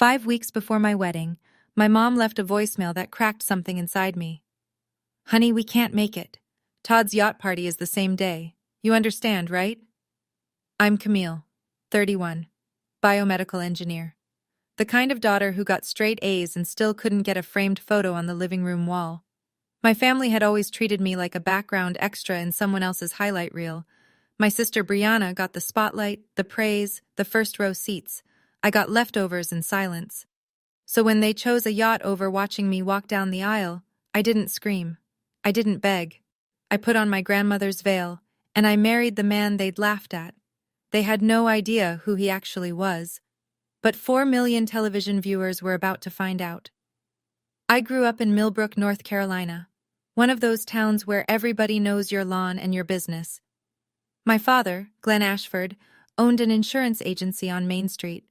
5 weeks before my wedding, my mom left a voicemail that cracked something inside me. "Honey, we can't make it. Todd's yacht party is the same day. You understand, right?" I'm Camille, 31, biomedical engineer. The kind of daughter who got straight A's and still couldn't get a framed photo on the living room wall. My family had always treated me like a background extra in someone else's highlight reel. My sister Brianna got the spotlight, the praise, the first-row seats. I got leftovers and silence. So when they chose a yacht over watching me walk down the aisle, I didn't scream. I didn't beg. I put on my grandmother's veil, and I married the man they'd laughed at. They had no idea who he actually was. But 4 million television viewers were about to find out. I grew up in Millbrook, North Carolina, one of those towns where everybody knows your lawn and your business. My father, Glenn Ashford, owned an insurance agency on Main Street.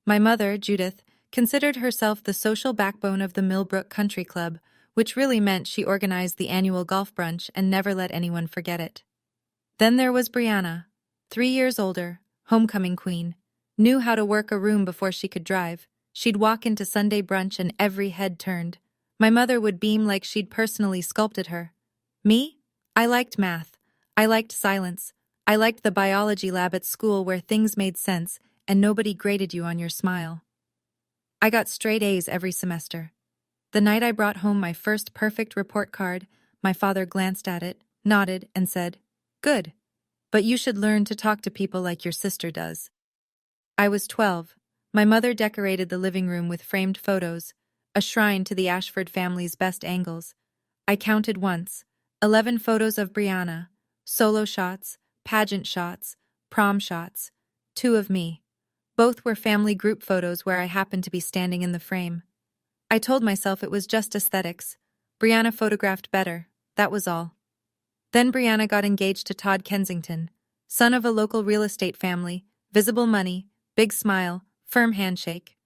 My mother, Judith, considered herself the social backbone of the Millbrook Country Club, which really meant she organized the annual golf brunch and never let anyone forget it. Then there was Brianna, 3 years older, homecoming queen, knew how to work a room before she could drive. She'd walk into Sunday brunch and every head turned. My mother would beam like she'd personally sculpted her. Me? I liked math. I liked silence. I liked the biology lab at school where things made sense and nobody graded you on your smile. I got straight A's every semester. The night I brought home my first perfect report card, my father glanced at it, nodded, and said, "Good. But you should learn to talk to people like your sister does." I was 12. My mother decorated the living room with framed photos, a shrine to the Ashford family's best angles. I counted once, 11 photos of Brianna, solo shots, pageant shots, prom shots, 2 of me. Both were family group photos where I happened to be standing in the frame. I told myself it was just aesthetics. Brianna photographed better, that was all. Then Brianna got engaged to Todd Kensington, son of a local real estate family, visible money, big smile, firm handshake.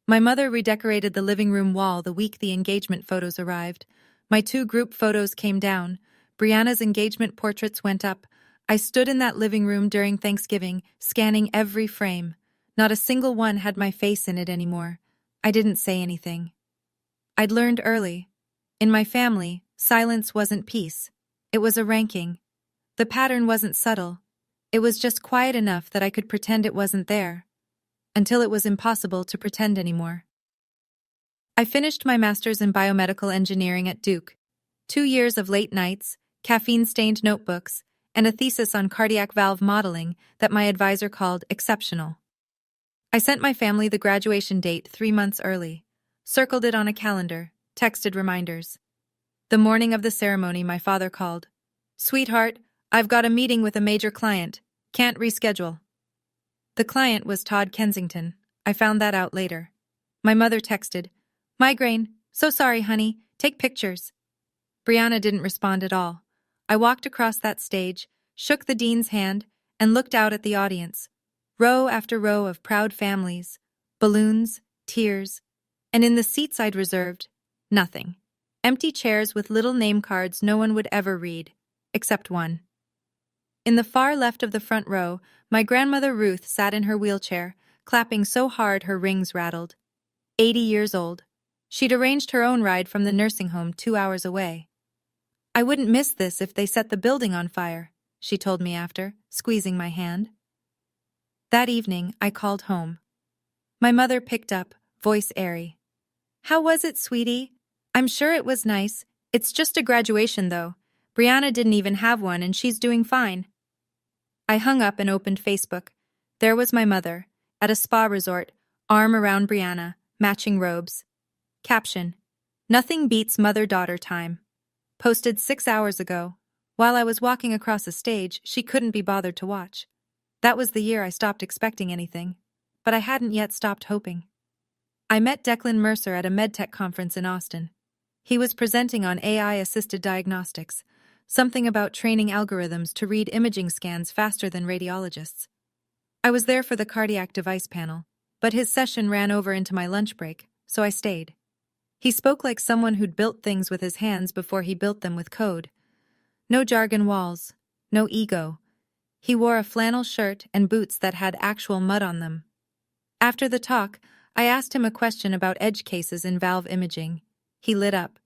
My mother redecorated the living room wall the week the engagement photos arrived. My 2 group photos came down. Brianna's engagement portraits went up. I stood in that living room during Thanksgiving, scanning every frame. Not a single one had my face in it anymore. I didn't say anything. I'd learned early. In my family, silence wasn't peace. It was a ranking. The pattern wasn't subtle. It was just quiet enough that I could pretend it wasn't there. Until it was impossible to pretend anymore. I finished my master's in biomedical engineering at Duke. 2 years of late nights, caffeine-stained notebooks, and a thesis on cardiac valve modeling that my advisor called exceptional. I sent my family the graduation date 3 months early, circled it on a calendar, texted reminders. The morning of the ceremony, my father called. "Sweetheart, I've got a meeting with a major client. Can't reschedule." The client was Todd Kensington. I found that out later. My mother texted, "Migraine. So sorry, honey. Take pictures." Brianna didn't respond at all. I walked across that stage, shook the dean's hand, and looked out at the audience. Row after row of proud families, balloons, tears, and in the seats I'd reserved, nothing. Empty chairs with little name cards no one would ever read, except one. In the far left of the front row, my grandmother Ruth sat in her wheelchair, clapping so hard her rings rattled. 80 years old. She'd arranged her own ride from the nursing home 2 hours away. "I wouldn't miss this if they set the building on fire," she told me after, squeezing my hand. That evening, I called home. My mother picked up, voice airy. "How was it, sweetie? I'm sure it was nice. It's just a graduation, though. Brianna didn't even have one, and she's doing fine." I hung up and opened Facebook. There was my mother, at a spa resort, arm around Brianna, matching robes. Caption: "Nothing beats mother-daughter time." Posted 6 hours ago. While I was walking across a stage, she couldn't be bothered to watch. That was the year I stopped expecting anything. But I hadn't yet stopped hoping. I met Declan Mercer at a medtech conference in Austin. He was presenting on AI-assisted diagnostics, something about training algorithms to read imaging scans faster than radiologists. I was there for the cardiac device panel, but his session ran over into my lunch break, so I stayed. He spoke like someone who'd built things with his hands before he built them with code. No jargon walls, no ego. He wore a flannel shirt and boots that had actual mud on them. After the talk, I asked him a question about edge cases in valve imaging. He lit up.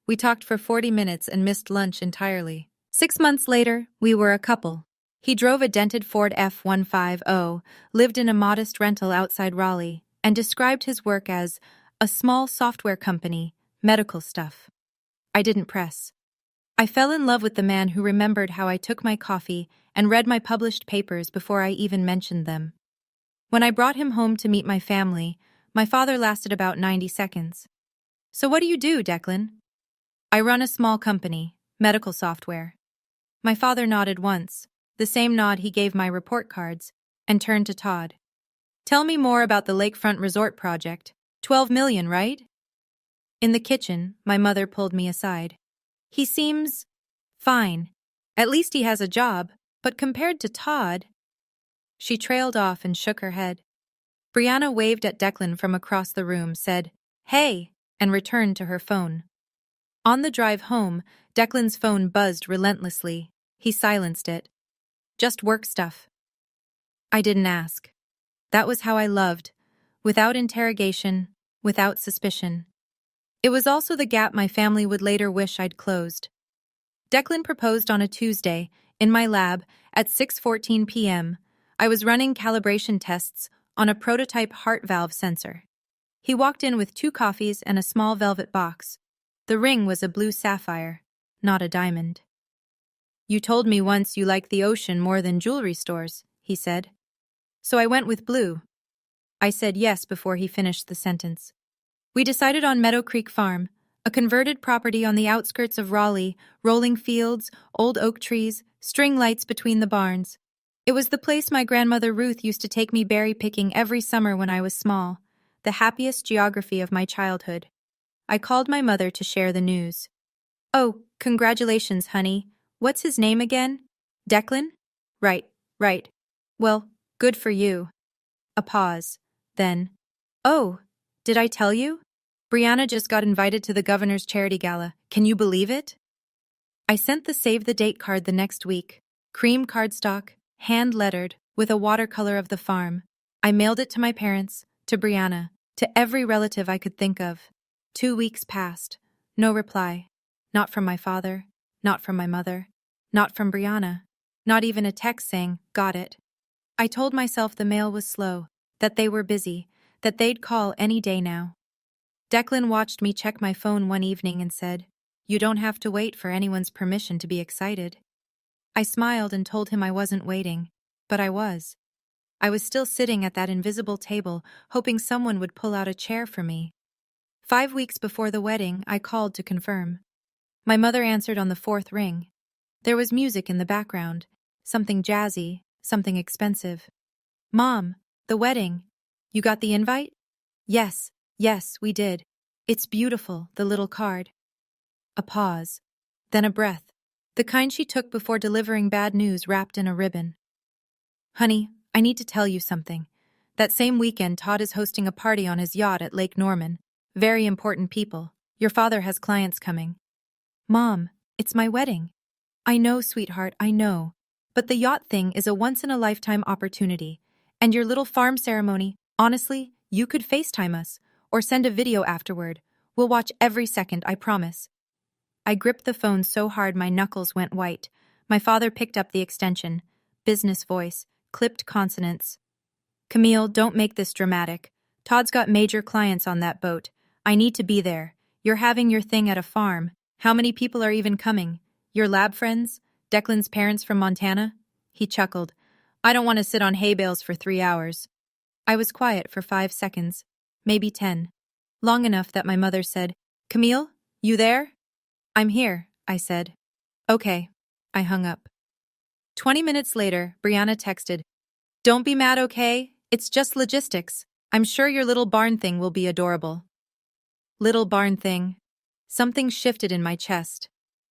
We talked for 40 minutes and missed lunch entirely. 6 months later, we were a couple. He drove a dented Ford F-150, lived in a modest rental outside Raleigh, and described his work as a small software company, medical stuff. I didn't press. I fell in love with the man who remembered how I took my coffee and read my published papers before I even mentioned them. When I brought him home to meet my family, my father lasted about 90 seconds. "So what do you do, Declan?" "I run a small company, medical software." My father nodded once, the same nod he gave my report cards, and turned to Todd. "Tell me more about the lakefront resort project. 12 million, right?" In the kitchen, my mother pulled me aside. "He seems fine. At least he has a job, but compared to Todd..." She trailed off and shook her head. Brianna waved at Declan from across the room, said, "Hey," and returned to her phone. On the drive home, Declan's phone buzzed relentlessly. He silenced it. "Just work stuff." I didn't ask. That was how I loved, without interrogation, without suspicion. It was also the gap my family would later wish I'd closed. Declan proposed on a Tuesday, in my lab, at 6:14 p.m. I was running calibration tests on a prototype heart valve sensor. He walked in with 2 coffees and a small velvet box. The ring was a blue sapphire, not a diamond. "You told me once you liked the ocean more than jewelry stores," he said. "So I went with blue." I said yes before he finished the sentence. We decided on Meadow Creek Farm, a converted property on the outskirts of Raleigh, rolling fields, old oak trees, string lights between the barns. It was the place my grandmother Ruth used to take me berry picking every summer when I was small, the happiest geography of my childhood. I called my mother to share the news. "Oh, congratulations, honey. What's his name again? Declan?" Right. Well, good for you." A pause. Then, "Oh, did I tell you? Brianna just got invited to the governor's charity gala. Can you believe it?" I sent the save the date card the next week. Cream cardstock, hand-lettered, with a watercolor of the farm. I mailed it to my parents, to Brianna, to every relative I could think of. 2 weeks passed. No reply. Not from my father, not from my mother, not from Brianna, not even a text saying, "Got it." I told myself the mail was slow, that they were busy, that they'd call any day now. Declan watched me check my phone one evening and said, "You don't have to wait for anyone's permission to be excited." I smiled and told him I wasn't waiting, but I was. I was still sitting at that invisible table, hoping someone would pull out a chair for me. 5 weeks before the wedding, I called to confirm. My mother answered on the 4th ring. There was music in the background, something jazzy, something expensive. "Mom, the wedding. You got the invite?" Yes, we did. It's beautiful, the little card." A pause. Then a breath. The kind she took before delivering bad news wrapped in a ribbon. "Honey, I need to tell you something. That same weekend, Todd is hosting a party on his yacht at Lake Norman. Very important people. Your father has clients coming." "Mom, it's my wedding." "I know, sweetheart, I know. But the yacht thing is a once-in-a-lifetime opportunity. And your little farm ceremony, honestly, you could FaceTime us, or send a video afterward. We'll watch every second, I promise." I gripped the phone so hard my knuckles went white. My father picked up the extension. Business voice, clipped consonants. "Camille, don't make this dramatic. Todd's got major clients on that boat. I need to be there. You're having your thing at a farm. How many people are even coming? Your lab friends? Declan's parents from Montana?" He chuckled. "I don't want to sit on hay bales for 3 hours." I was quiet for 5 seconds, maybe 10. Long enough that my mother said, "Camille, you there?" "I'm here," I said. "Okay." I hung up. 20 minutes later, Brianna texted, "Don't be mad, okay? It's just logistics. I'm sure your little barn thing will be adorable." Little barn thing. Something shifted in my chest.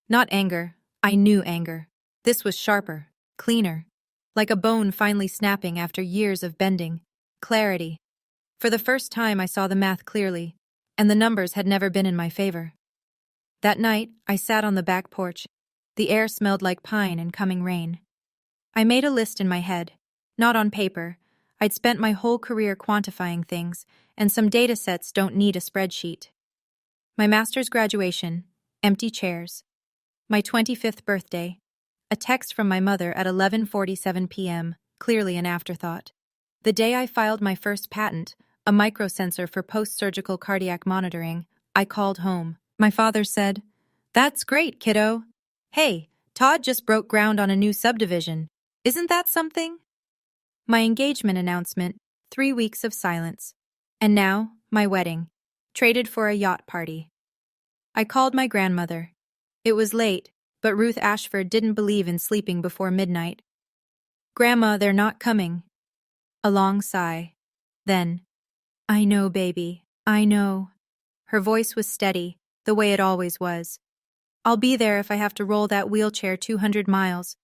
Not anger. I knew anger. This was sharper, cleaner. Like a bone finally snapping after years of bending. Clarity. For the first time, I saw the math clearly, and the numbers had never been in my favor. That night, I sat on the back porch. The air smelled like pine and coming rain. I made a list in my head, not on paper. I'd spent my whole career quantifying things, and some data sets don't need a spreadsheet. My master's graduation, empty chairs. My 25th birthday, a text from my mother at 11:47 p.m., clearly an afterthought. The day I filed my first patent, a microsensor for post-surgical cardiac monitoring, I called home. My father said, "That's great, kiddo. Hey, Todd just broke ground on a new subdivision. Isn't that something?" My engagement announcement, 3 weeks of silence. And now, my wedding, traded for a yacht party. I called my grandmother. It was late, but Ruth Ashford didn't believe in sleeping before midnight. "Grandma, they're not coming." A long sigh. Then, "I know, baby, I know." Her voice was steady, the way it always was. "I'll be there if I have to roll that wheelchair 200 miles.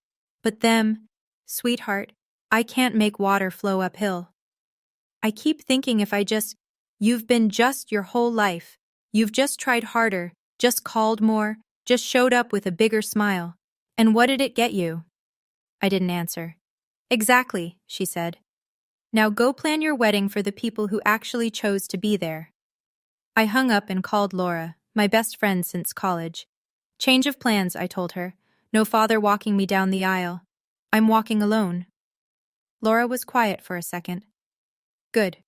But them, sweetheart, I can't make water flow uphill. I keep thinking if I just, you've been just your whole life. You've just tried harder, just called more, just showed up with a bigger smile. And what did it get you?" I didn't answer. "Exactly," she said. "Now go plan your wedding for the people who actually chose to be there." I hung up and called Laura, my best friend since college. "Change of plans," I told her. "No father walking me down the aisle. I'm walking alone." Laura was quiet for a second. "Good.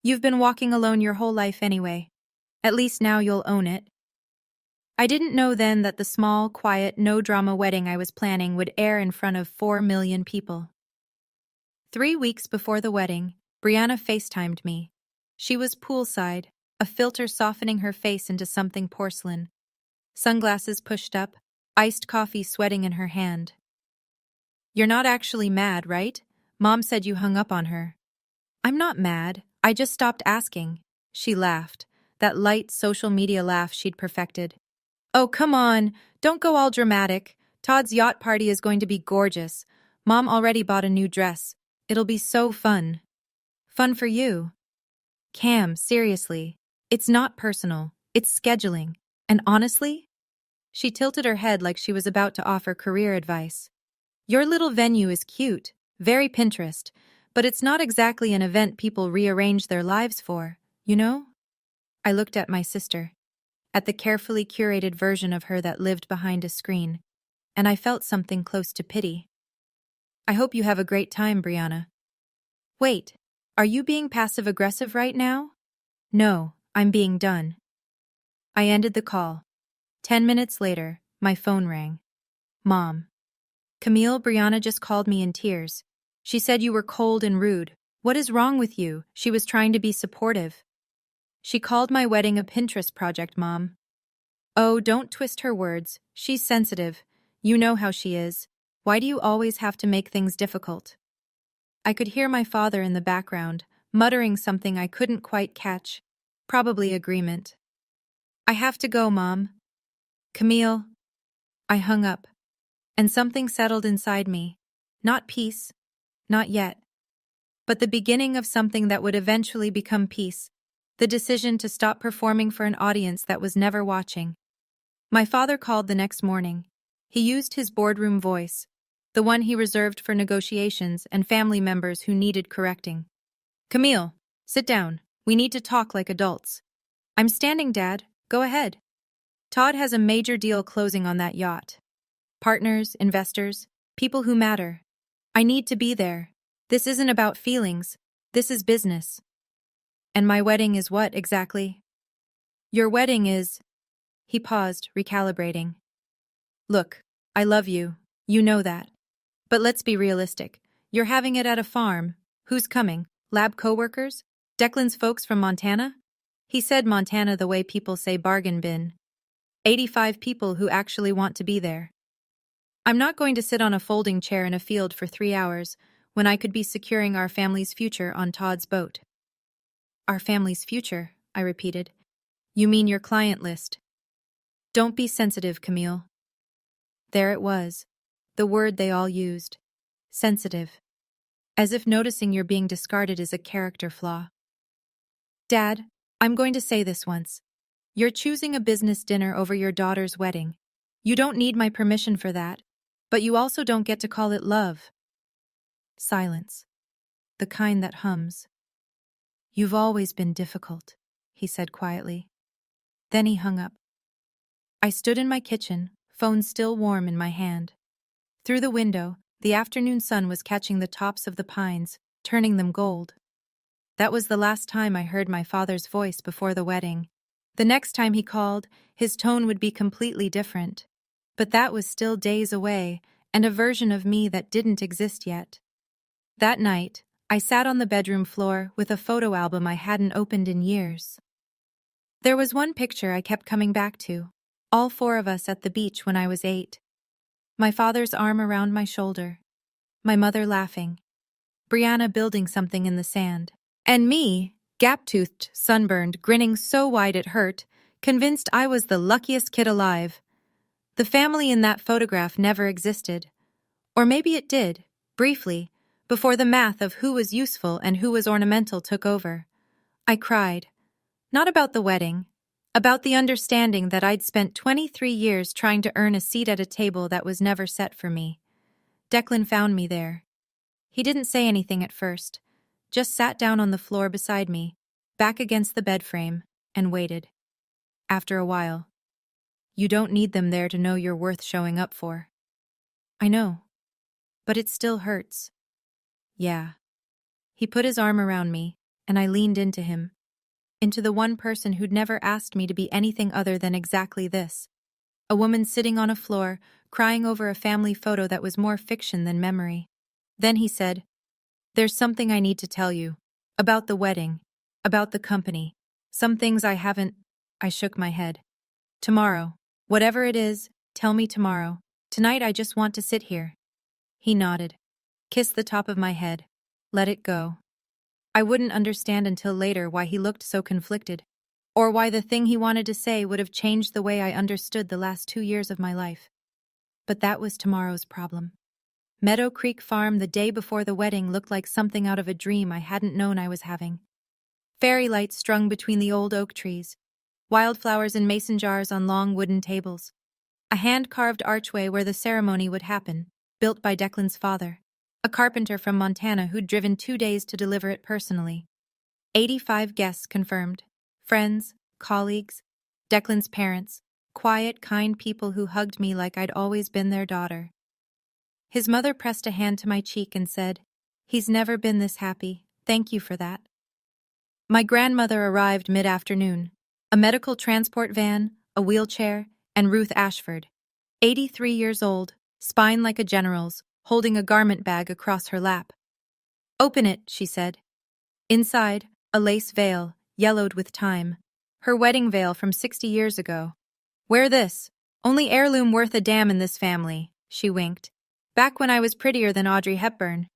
You've been walking alone your whole life anyway. At least now you'll own it." I didn't know then that the small, quiet, no-drama wedding I was planning would air in front of 4 million people. 3 weeks before the wedding, Brianna FaceTimed me. She was poolside, a filter softening her face into something porcelain. Sunglasses pushed up, iced coffee sweating in her hand. "You're not actually mad, right? Mom said you hung up on her." "I'm not mad. I just stopped asking." She laughed, that light social media laugh she'd perfected. "Oh, come on. Don't go all dramatic. Todd's yacht party is going to be gorgeous. Mom already bought a new dress. It'll be so fun." "Fun for you." "Cam, seriously. It's not personal. It's scheduling. And honestly," she tilted her head like she was about to offer career advice, "your little venue is cute, very Pinterest, but it's not exactly an event people rearrange their lives for, you know?" I looked at my sister, at the carefully curated version of her that lived behind a screen, and I felt something close to pity. "I hope you have a great time, Brianna." "Wait, are you being passive-aggressive right now?" "No, I'm being done." I ended the call. 10 minutes later, my phone rang. "Mom. Camille, Brianna just called me in tears. She said you were cold and rude. What is wrong with you?" She was trying to be supportive. "She called my wedding a Pinterest project, Mom." "Oh, don't twist her words. She's sensitive. You know how she is. Why do you always have to make things difficult?" I could hear my father in the background, muttering something I couldn't quite catch. Probably agreement. "I have to go, Mom." "Camille." I hung up, and something settled inside me. Not peace, not yet, but the beginning of something that would eventually become peace, the decision to stop performing for an audience that was never watching. My father called the next morning. He used his boardroom voice, the one he reserved for negotiations and family members who needed correcting. "Camille, sit down. We need to talk like adults." "I'm standing, Dad. Go ahead." "Todd has a major deal closing on that yacht. Partners, investors, people who matter. I need to be there. This isn't about feelings. This is business." "And my wedding is what, exactly?" "Your wedding is..." He paused, recalibrating. "Look, I love you. You know that. But let's be realistic. You're having it at a farm. Who's coming? Lab coworkers? Declan's folks from Montana?" He said Montana the way people say bargain bin. 85 people who actually want to be there. I'm not going to sit on a folding chair in a field for 3 hours when I could be securing our family's future on Todd's boat. "Our family's future," I repeated. "You mean your client list." "Don't be sensitive, Camille." There it was, the word they all used. Sensitive. As if noticing you're being discarded is a character flaw. "Dad, I'm going to say this once. You're choosing a business dinner over your daughter's wedding. You don't need my permission for that, but you also don't get to call it love." Silence. The kind that hums. "You've always been difficult," he said quietly. Then he hung up. I stood in my kitchen, phone still warm in my hand. Through the window, the afternoon sun was catching the tops of the pines, turning them gold. That was the last time I heard my father's voice before the wedding. The next time he called, his tone would be completely different. But that was still days away, and a version of me that didn't exist yet. That night, I sat on the bedroom floor with a photo album I hadn't opened in years. There was one picture I kept coming back to, all four of us at the beach when I was 8. My father's arm around my shoulder, my mother laughing, Brianna building something in the sand, and me, gap-toothed, sunburned, grinning so wide it hurt, convinced I was the luckiest kid alive. The family in that photograph never existed. Or maybe it did, briefly, before the math of who was useful and who was ornamental took over. I cried. Not about the wedding. About the understanding that I'd spent 23 years trying to earn a seat at a table that was never set for me. Declan found me there. He didn't say anything at first, just sat down on the floor beside me, back against the bed frame, and waited. After a while, "You don't need them there to know you're worth showing up for." "I know. But it still hurts." "Yeah." He put his arm around me, and I leaned into him. Into the one person who'd never asked me to be anything other than exactly this. A woman sitting on a floor, crying over a family photo that was more fiction than memory. Then he said, "There's something I need to tell you. About the wedding. About the company. Some things I haven't—" I shook my head. "Tomorrow. Whatever it is, tell me tomorrow. Tonight I just want to sit here." He nodded. Kissed the top of my head. Let it go. I wouldn't understand until later why he looked so conflicted, or why the thing he wanted to say would have changed the way I understood the last 2 years of my life. But that was tomorrow's problem. Meadow Creek Farm the day before the wedding looked like something out of a dream I hadn't known I was having. Fairy lights strung between the old oak trees, wildflowers in mason jars on long wooden tables, a hand-carved archway where the ceremony would happen, built by Declan's father, a carpenter from Montana who'd driven 2 days to deliver it personally. 85 guests confirmed. Friends, colleagues, Declan's parents, quiet, kind people who hugged me like I'd always been their daughter. His mother pressed a hand to my cheek and said, "He's never been this happy. Thank you for that." My grandmother arrived mid-afternoon. A medical transport van, a wheelchair, and Ruth Ashford, 83 years old, spine like a general's, holding a garment bag across her lap. "Open it," she said. Inside, a lace veil, yellowed with time. Her wedding veil from 60 years ago. "Wear this. Only heirloom worth a damn in this family," she winked. "Back when I was prettier than Audrey Hepburn."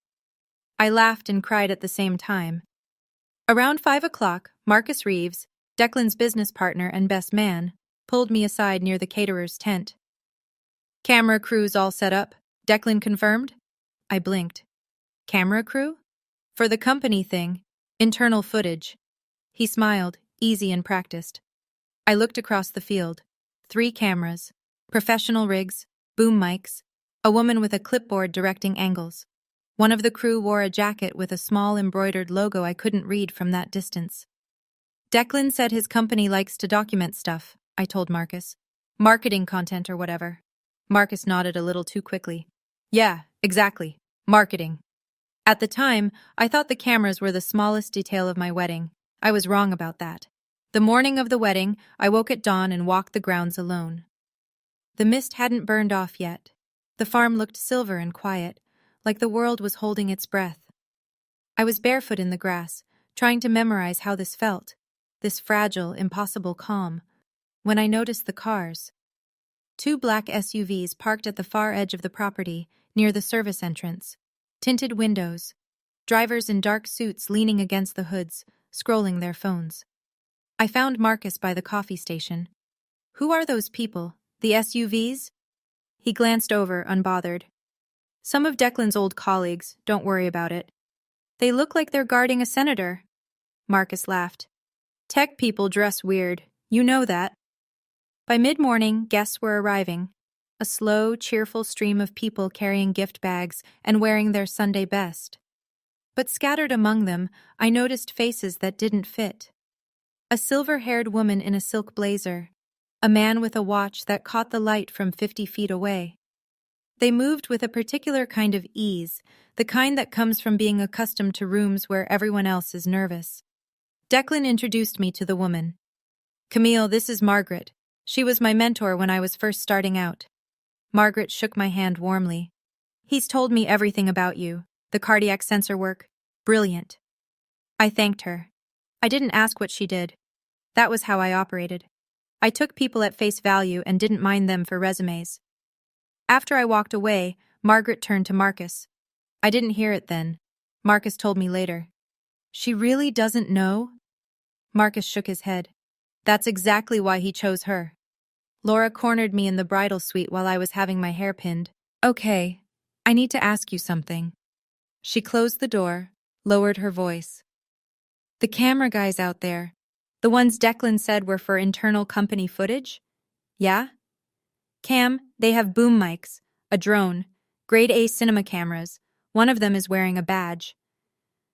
I laughed and cried at the same time. Around 5 o'clock, Marcus Reeves, Declan's business partner and best man, pulled me aside near the caterer's tent. "Camera crew's all set up," Declan confirmed. I blinked. "Camera crew?" "For the company thing. Internal footage." He smiled, easy and practiced. I looked across the field. 3 cameras, professional rigs, boom mics, a woman with a clipboard directing angles. One of the crew wore a jacket with a small embroidered logo I couldn't read from that distance. "Declan said his company likes to document stuff," I told Marcus. "Marketing content or whatever." Marcus nodded a little too quickly. "Yeah, exactly. Marketing." At the time, I thought the cameras were the smallest detail of my wedding. I was wrong about that. The morning of the wedding, I woke at dawn and walked the grounds alone. The mist hadn't burned off yet. The farm looked silver and quiet, like the world was holding its breath. I was barefoot in the grass, trying to memorize how this felt, this fragile, impossible calm, when I noticed the cars. 2 black SUVs parked at the far edge of the property, near the service entrance. Tinted windows. Drivers in dark suits leaning against the hoods, scrolling their phones. I found Marcus by the coffee station. "Who are those people? The SUVs?" He glanced over, unbothered. "Some of Declan's old colleagues, don't worry about it." "They look like they're guarding a senator." Marcus laughed. "Tech people dress weird. You know that." By mid-morning, guests were arriving. A slow, cheerful stream of people carrying gift bags and wearing their Sunday best. But scattered among them, I noticed faces that didn't fit. A silver-haired woman in a silk blazer. A man with a watch that caught the light from 50 feet away. They moved with a particular kind of ease, the kind that comes from being accustomed to rooms where everyone else is nervous. Declan introduced me to the woman. "Camille, this is Margaret. She was my mentor when I was first starting out." Margaret shook my hand warmly. "He's told me everything about you. The cardiac sensor work. Brilliant." I thanked her. I didn't ask what she did. That was how I operated. I took people at face value and didn't mind them for resumes. After I walked away, Margaret turned to Marcus. I didn't hear it then. Marcus told me later. "She really doesn't know?" Marcus shook his head. "That's exactly why he chose her." Laura cornered me in the bridal suite while I was having my hair pinned. "Okay, I need to ask you something." She closed the door, lowered her voice. "The camera guys out there, the ones Declan said were for internal company footage? Yeah? Cam, they have boom mics, a drone, grade A cinema cameras. One of them is wearing a badge."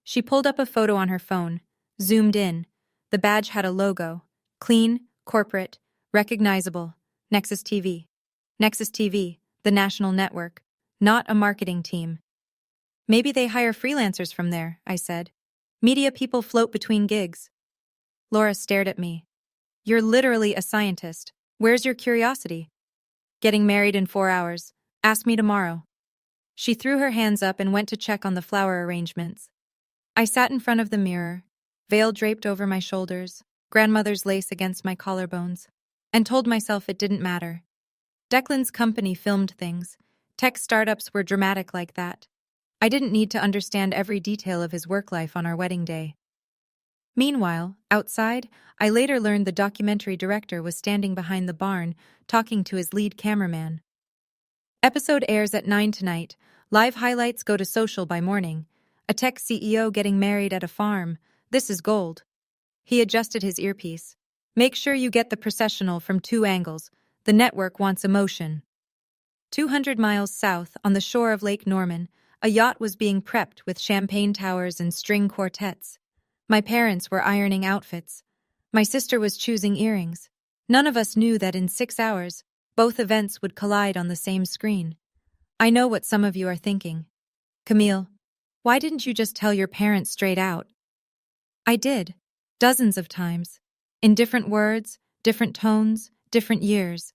She pulled up a photo on her phone, zoomed in. The badge had a logo. Clean, corporate, recognizable. Nexus TV. Nexus TV, the national network. Not a marketing team. "Maybe they hire freelancers from there," I said. "Media people float between gigs." Laura stared at me. "You're literally a scientist. Where's your curiosity?" "Getting married in 4 hours. Ask me tomorrow." She threw her hands up and went to check on the flower arrangements. I sat in front of the mirror, veil draped over my shoulders, grandmother's lace against my collarbones, and told myself it didn't matter. Declan's company filmed things. Tech startups were dramatic like that. I didn't need to understand every detail of his work life on our wedding day. Meanwhile, outside, I later learned the documentary director was standing behind the barn, talking to his lead cameraman. Episode airs at 9 tonight. Live highlights go to social by morning. A tech CEO getting married at a farm. This is gold. He adjusted his earpiece. "Make sure you get the processional from 2 angles. The network wants emotion." 200 miles south, on the shore of Lake Norman, a yacht was being prepped with champagne towers and string quartets. My parents were ironing outfits. My sister was choosing earrings. None of us knew that in 6 hours, both events would collide on the same screen. I know what some of you are thinking. "Camille, why didn't you just tell your parents straight out?" I did. Dozens of times. In different words, different tones, different years.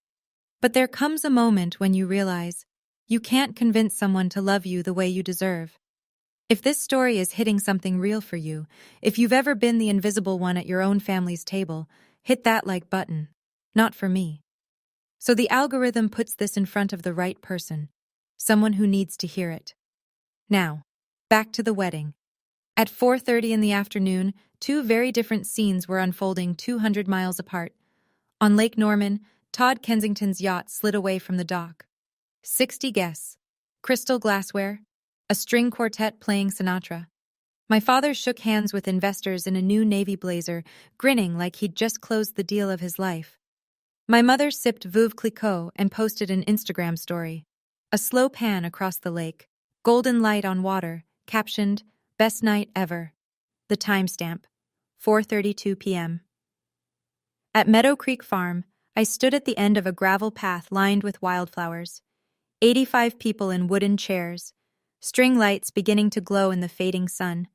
But there comes a moment when you realize you can't convince someone to love you the way you deserve. If this story is hitting something real for you, if you've ever been the invisible one at your own family's table, hit that like button. Not for me. So the algorithm puts this in front of the right person, someone who needs to hear it. Now, back to the wedding. At 4:30 in the afternoon, 2 very different scenes were unfolding 200 miles apart. On Lake Norman, Todd Kensington's yacht slid away from the dock. 60 guests, crystal glassware, a string quartet playing Sinatra. My father shook hands with investors in a new navy blazer, grinning like he'd just closed the deal of his life. My mother sipped Veuve Clicquot and posted an Instagram story. A slow pan across the lake, golden light on water, captioned, "Best night ever." The timestamp, 4:32 p.m. At Meadow Creek Farm, I stood at the end of a gravel path lined with wildflowers. 85 people in wooden chairs, string lights beginning to glow in the fading sun.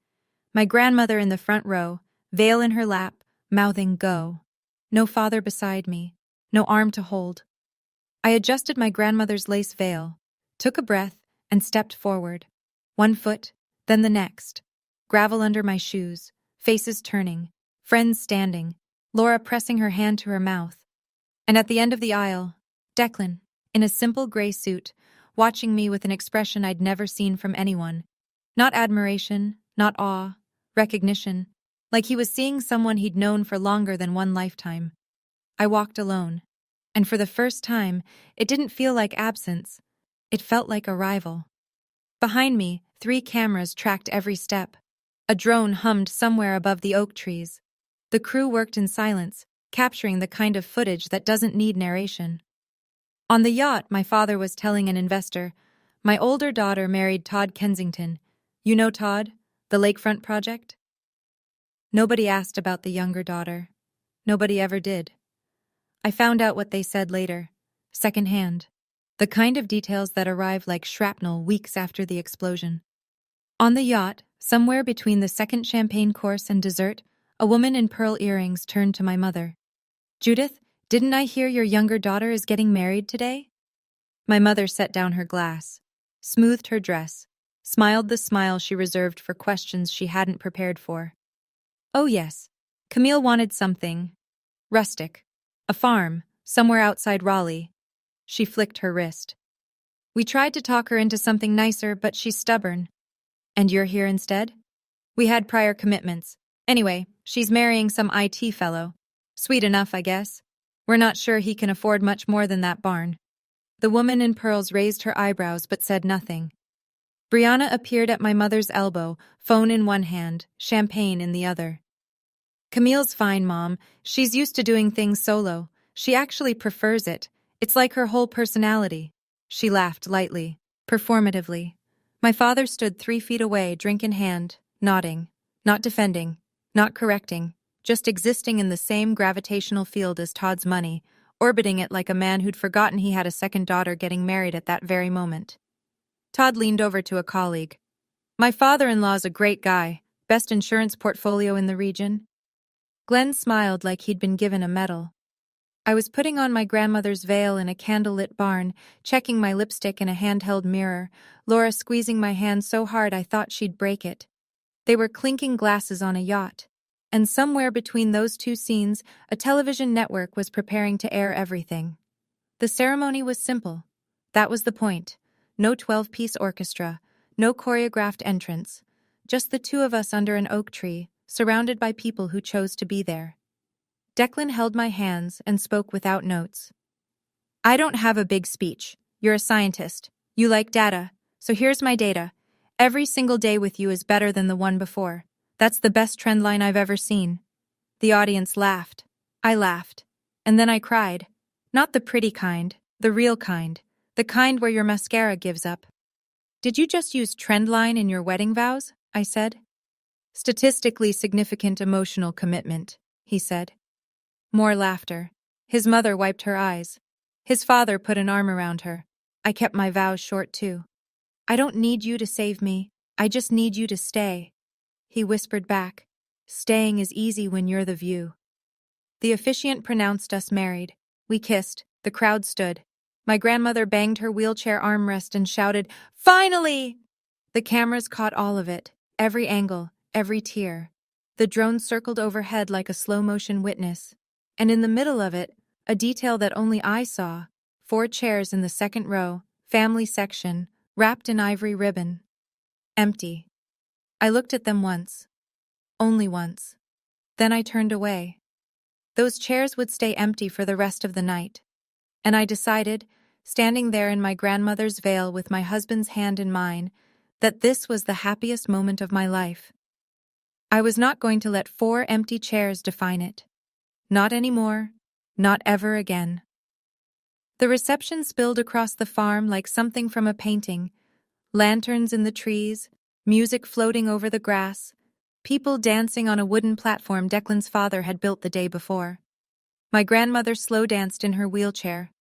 My grandmother in the front row, veil in her lap, mouthing "go." No father beside me, no arm to hold. I adjusted my grandmother's lace veil, took a breath, and stepped forward. 1 foot, then the next. Gravel under my shoes, faces turning, friends standing, Laura pressing her hand to her mouth. And at the end of the aisle, Declan, in a simple gray suit, watching me with an expression I'd never seen from anyone. Not admiration, not awe, recognition, like he was seeing someone he'd known for longer than one lifetime. I walked alone, and for the first time, it didn't feel like absence. It felt like arrival. Behind me, 3 cameras tracked every step. A drone hummed somewhere above the oak trees. The crew worked in silence, capturing the kind of footage that doesn't need narration. On the yacht, my father was telling an investor, "My older daughter married Todd Kensington. You know Todd? The lakefront project? Nobody asked about the younger daughter. Nobody ever did. I found out what they said later, secondhand. The kind of details that arrive like shrapnel weeks after the explosion. On the yacht, somewhere between the second champagne course and dessert, a woman in pearl earrings turned to my mother. "Judith, didn't I hear your younger daughter is getting married today?" My mother set down her glass, smoothed her dress, smiled the smile she reserved for questions she hadn't prepared for. "Oh yes, Camille wanted something rustic. A farm, somewhere outside Raleigh." She flicked her wrist. "We tried to talk her into something nicer, but she's stubborn." "And you're here instead?" "We had prior commitments. Anyway, she's marrying some IT fellow. Sweet enough, I guess. We're not sure he can afford much more than that barn." The woman in pearls raised her eyebrows but said nothing. Brianna appeared at my mother's elbow, phone in one hand, champagne in the other. "Camille's fine, Mom. She's used to doing things solo. She actually prefers it. It's like her whole personality." She laughed lightly, performatively. My father stood 3 feet away, drink in hand, nodding, not defending, not correcting, just existing in the same gravitational field as Todd's money, orbiting it like a man who'd forgotten he had a second daughter getting married at that very moment. Todd leaned over to a colleague. "My father-in-law's a great guy, best insurance portfolio in the region." Glenn smiled like he'd been given a medal. I was putting on my grandmother's veil in a candlelit barn, checking my lipstick in a handheld mirror, Laura squeezing my hand so hard I thought she'd break it. They were clinking glasses on a yacht. And somewhere between those two scenes, a television network was preparing to air everything. The ceremony was simple. That was the point. No 12-piece orchestra, no choreographed entrance. Just the two of us under an oak tree, surrounded by people who chose to be there. Declan held my hands and spoke without notes. "I don't have a big speech. You're a scientist. You like data. So here's my data. Every single day with you is better than the one before. That's the best trend line I've ever seen." The audience laughed. I laughed. And then I cried. Not the pretty kind, the real kind. The kind where your mascara gives up. "Did you just use trend line in your wedding vows?" I said. "Statistically significant emotional commitment," he said. More laughter. His mother wiped her eyes. His father put an arm around her. I kept my vows short too. "I don't need you to save me. I just need you to stay." He whispered back. "Staying is easy when you're the view." The officiant pronounced us married. We kissed. The crowd stood. My grandmother banged her wheelchair armrest and shouted, "Finally!" The cameras caught all of it, every angle, every tear. The drone circled overhead like a slow-motion witness. And in the middle of it, a detail that only I saw, 4 chairs in the second row, family section, wrapped in ivory ribbon. Empty. I looked at them once. Only once. Then I turned away. Those chairs would stay empty for the rest of the night. And I decided, standing there in my grandmother's veil with my husband's hand in mine, that this was the happiest moment of my life. I was not going to let 4 empty chairs define it. Not anymore. Not ever again. The reception spilled across the farm like something from a painting. Lanterns in the trees, music floating over the grass, people dancing on a wooden platform Declan's father had built the day before. My grandmother slow danced in her wheelchair.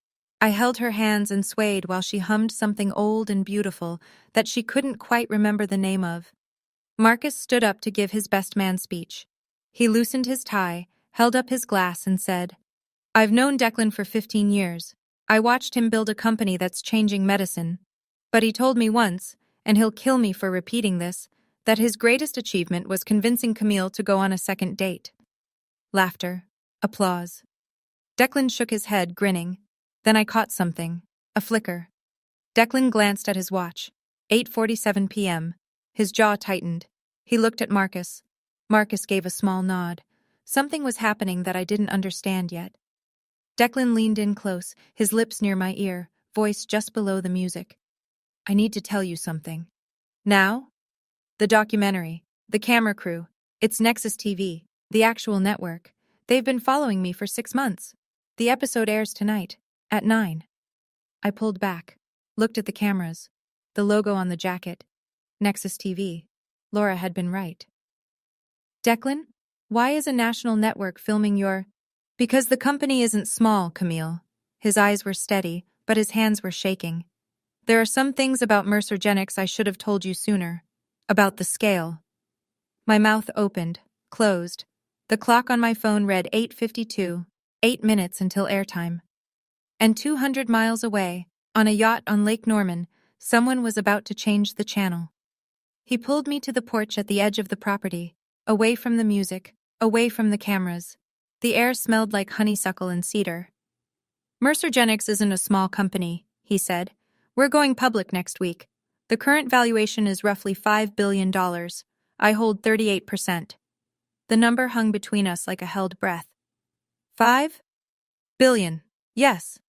I held her hands and swayed while she hummed something old and beautiful that she couldn't quite remember the name of. Marcus stood up to give his best man speech. He loosened his tie, held up his glass and said, "I've known Declan for 15 years. I watched him build a company that's changing medicine. But he told me once, and he'll kill me for repeating this, that his greatest achievement was convincing Camille to go on a second date." Laughter. Applause. Declan shook his head, grinning. Then I caught something. A flicker. Declan glanced at his watch. 8:47 p.m. His jaw tightened. He looked at Marcus. Marcus gave a small nod. Something was happening that I didn't understand yet. Declan leaned in close, his lips near my ear, voice just below the music. "I need to tell you something." "Now?" "The documentary. The camera crew. It's Nexus TV, the actual network. They've been following me for 6 months. The episode airs tonight, at 9. I pulled back, looked at the cameras, the logo on the jacket. Nexus TV. Laura had been right. Declan, why is a national network filming your... Because the company isn't small, Camille. His eyes were steady, but his hands were shaking. There are some things about Mercergenics I should have told you sooner. About the scale. My mouth opened, closed. The clock on my phone read 8:52, 8 minutes until airtime. And 200 miles away, on a yacht on Lake Norman, someone was about to change the channel. He pulled me to the porch at the edge of the property, away from the music, away from the cameras. The air smelled like honeysuckle and cedar. Mercergenics isn't a small company, he said. We're going public next week. The current valuation is roughly $5 billion. I hold 38%. The number hung between us like a held breath. 5 billion. Yes.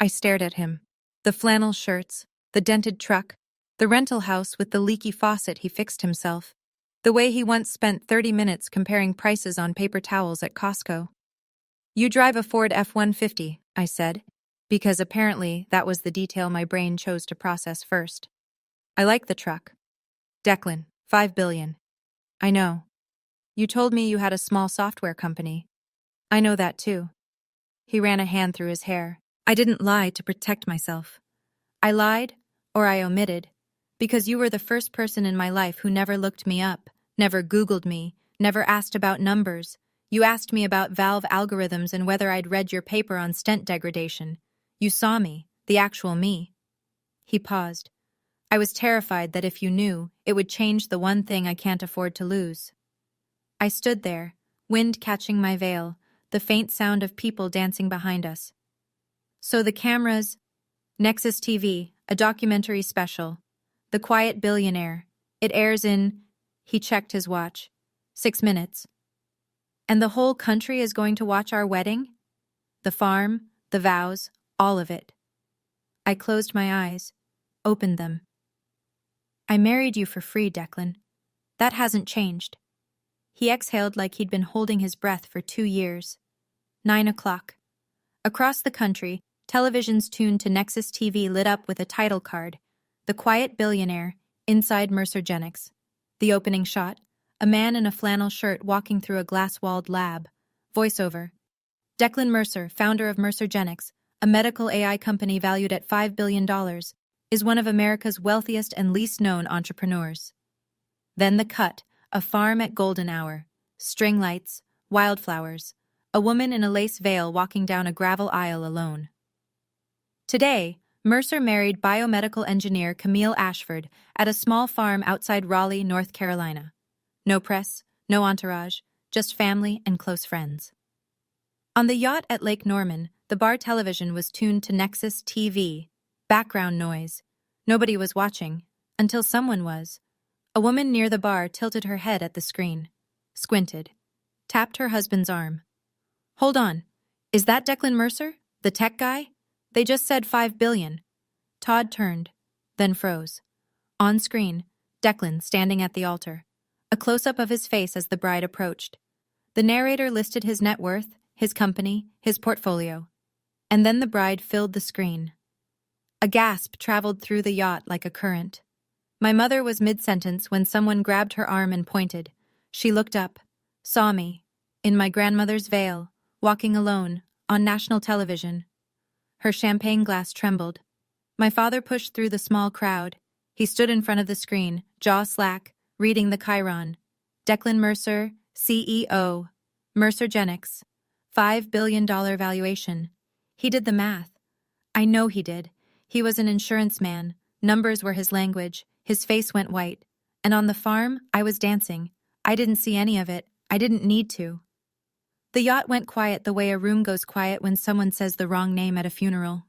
I stared at him. The flannel shirts, the dented truck, the rental house with the leaky faucet he fixed himself. The way he once spent 30 minutes comparing prices on paper towels at Costco. You drive a Ford F-150, I said, because apparently that was the detail my brain chose to process first. I like the truck. Declan, 5 billion. I know. You told me you had a small software company. I know that too. He ran a hand through his hair. I didn't lie to protect myself. I lied, or I omitted, because you were the first person in my life who never looked me up, never Googled me, never asked about numbers. You asked me about valve algorithms and whether I'd read your paper on stent degradation. You saw me, the actual me. He paused. I was terrified that if you knew, it would change the one thing I can't afford to lose. I stood there, wind catching my veil, the faint sound of people dancing behind us. So the cameras, Nexus TV, a documentary special, The Quiet Billionaire. It airs in, he checked his watch, 6 minutes. And the whole country is going to watch our wedding? The farm, the vows, all of it. I closed my eyes, opened them. I married you for free, Declan. That hasn't changed. He exhaled like he'd been holding his breath for 2 years. 9 o'clock. Across the country, televisions tuned to Nexus TV lit up with a title card, The Quiet Billionaire, Inside Mercergenics. The opening shot, a man in a flannel shirt walking through a glass-walled lab. Voiceover. Declan Mercer, founder of Mercergenics, a medical AI company valued at $5 billion, is one of America's wealthiest and least-known entrepreneurs. Then the cut, a farm at golden hour, string lights, wildflowers, a woman in a lace veil walking down a gravel aisle alone. Today, Mercer married biomedical engineer Camille Ashford at a small farm outside Raleigh, North Carolina. No press, no entourage, just family and close friends. On the yacht at Lake Norman, the bar television was tuned to Nexus TV, background noise. Nobody was watching, until someone was. A woman near the bar tilted her head at the screen, squinted, tapped her husband's arm. Hold on, is that Declan Mercer, the tech guy? They just said 5 billion. Todd turned, then froze. On screen, Declan standing at the altar, a close-up of his face as the bride approached. The narrator listed his net worth, his company, his portfolio. And then the bride filled the screen. A gasp traveled through the yacht like a current. My mother was mid-sentence when someone grabbed her arm and pointed. She looked up, saw me, in my grandmother's veil, walking alone, on national television. Her champagne glass trembled. My father pushed through the small crowd. He stood in front of the screen, jaw slack, reading the chyron. Declan Mercer, CEO, Mercergenics, $5 billion valuation. He did the math. I know he did. He was an insurance man. Numbers were his language. His face went white. And on the farm, I was dancing. I didn't see any of it. I didn't need to. The yacht went quiet the way a room goes quiet when someone says the wrong name at a funeral.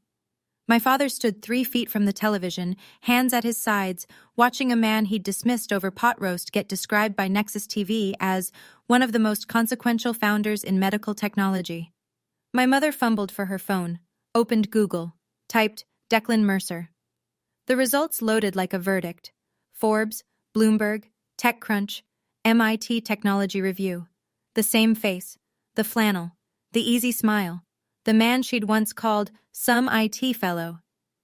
My father stood 3 feet from the television, hands at his sides, watching a man he'd dismissed over pot roast get described by Nexus TV as one of the most consequential founders in medical technology. My mother fumbled for her phone, opened Google, typed Declan Mercer. The results loaded like a verdict. Forbes, Bloomberg, TechCrunch, MIT Technology Review. The same face, the flannel, the easy smile, the man she'd once called some IT fellow,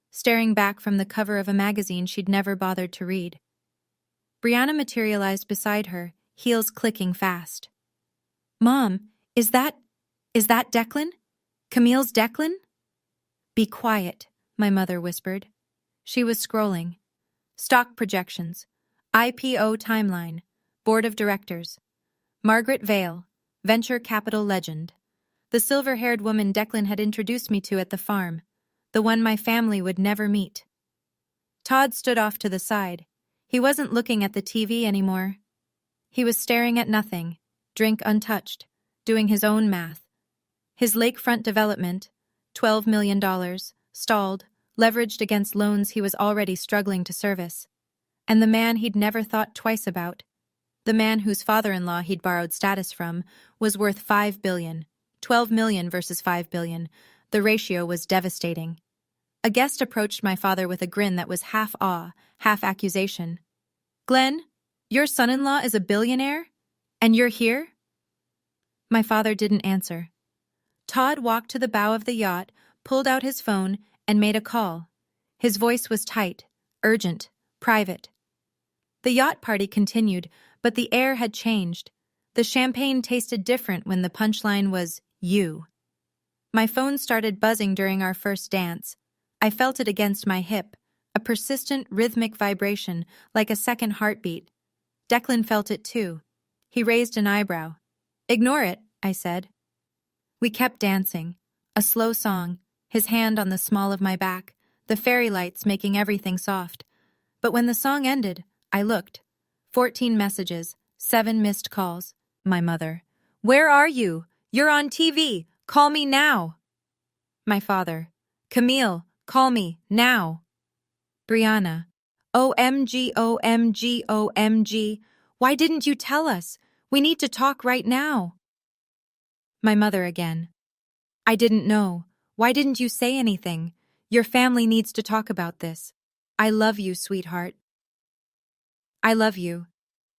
staring back from the cover of a magazine she'd never bothered to read. Brianna materialized beside her, heels clicking fast. Mom, is that Declan? Camille's Declan? Be quiet, my mother whispered. She was scrolling. Stock projections. IPO timeline. Board of directors. Margaret Vale, venture capital legend. The silver-haired woman Declan had introduced me to at the farm. The one my family would never meet. Todd stood off to the side. He wasn't looking at the TV anymore. He was staring at nothing, drink untouched, doing his own math. His lakefront development, $12 million, stalled, leveraged against loans he was already struggling to service. And the man he'd never thought twice about, the man whose father-in-law he'd borrowed status from, was worth $5 billion. 12 million versus 5 billion. The ratio was devastating. A guest approached my father with a grin that was half awe, half accusation. Glenn, your son-in-law is a billionaire? And you're here? My father didn't answer. Todd walked to the bow of the yacht, pulled out his phone, and made a call. His voice was tight, urgent, private. The yacht party continued, but the air had changed. The champagne tasted different when the punchline was, you. My phone started buzzing during our first dance. I felt it against my hip, a persistent rhythmic vibration, like a second heartbeat. Declan felt it too. He raised an eyebrow. Ignore it, I said. We kept dancing, a slow song, his hand on the small of my back, the fairy lights making everything soft. But when the song ended, I looked. 14 messages, 7 missed calls. My mother. Where are you? You're on TV. Call me now. My father. Camille, call me now. Brianna. OMG, OMG, OMG. Why didn't you tell us? We need to talk right now. My mother again. I didn't know. Why didn't you say anything? Your family needs to talk about this. I love you, sweetheart. I love you.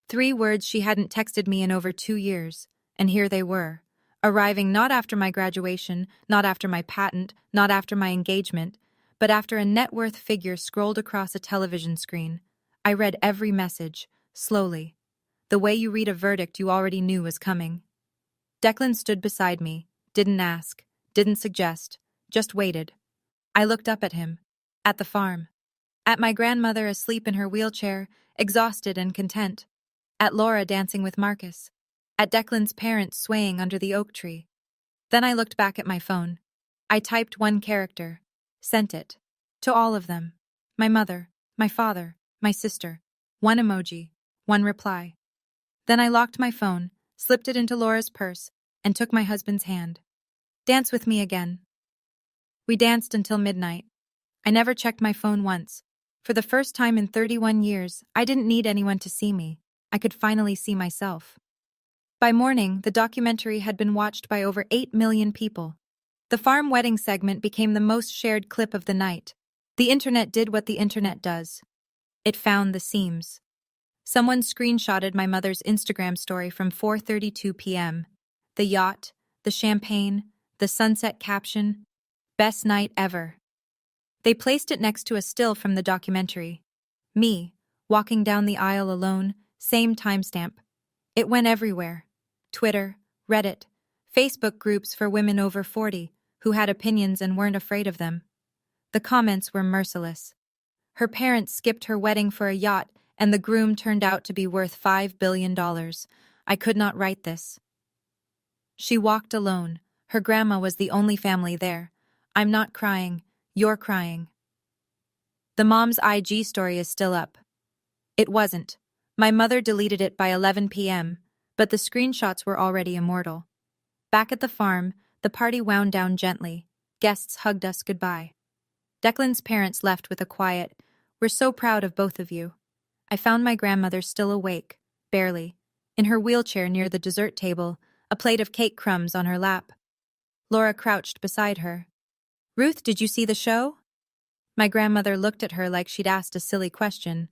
3 words she hadn't texted me in over 2 years, and here they were, arriving not after my graduation, not after my patent, not after my engagement, but after a net worth figure scrolled across a television screen. I read every message, slowly. The way you read a verdict you already knew was coming. Declan stood beside me, didn't ask, didn't suggest, just waited. I looked up at him, at the farm, at my grandmother asleep in her wheelchair, exhausted and content, at Laura dancing with Marcus, at Declan's parents swaying under the oak tree. Then I looked back at my phone. I typed 1 character, sent it, to all of them, my mother, my father, my sister, 1 emoji, 1 reply. Then I locked my phone, slipped it into Laura's purse, and took my husband's hand. Dance with me again. We danced until midnight. I never checked my phone once. For the first time in 31 years, I didn't need anyone to see me. I could finally see myself. By morning, the documentary had been watched by over 8 million people. The farm wedding segment became the most shared clip of the night. The internet did what the internet does. It found the seams. Someone screenshotted my mother's Instagram story from 4:32 p.m. The yacht, the champagne, the sunset caption, best night ever. They placed it next to a still from the documentary. Me, walking down the aisle alone, same timestamp. It went everywhere. Twitter, Reddit, Facebook groups for women over 40 who had opinions and weren't afraid of them. The comments were merciless. Her parents skipped her wedding for a yacht, and the groom turned out to be worth $5 billion. I could not write this. She walked alone. Her grandma was the only family there. I'm not crying. You're crying. The mom's IG story is still up. It wasn't. My mother deleted it by 11 p.m., but the screenshots were already immortal. Back at the farm, the party wound down gently. Guests hugged us goodbye. Declan's parents left with a quiet, "We're so proud of both of you." I found my grandmother still awake, barely, in her wheelchair near the dessert table, a plate of cake crumbs on her lap. Laura crouched beside her. "Ruth, did you see the show?" My grandmother looked at her like she'd asked a silly question.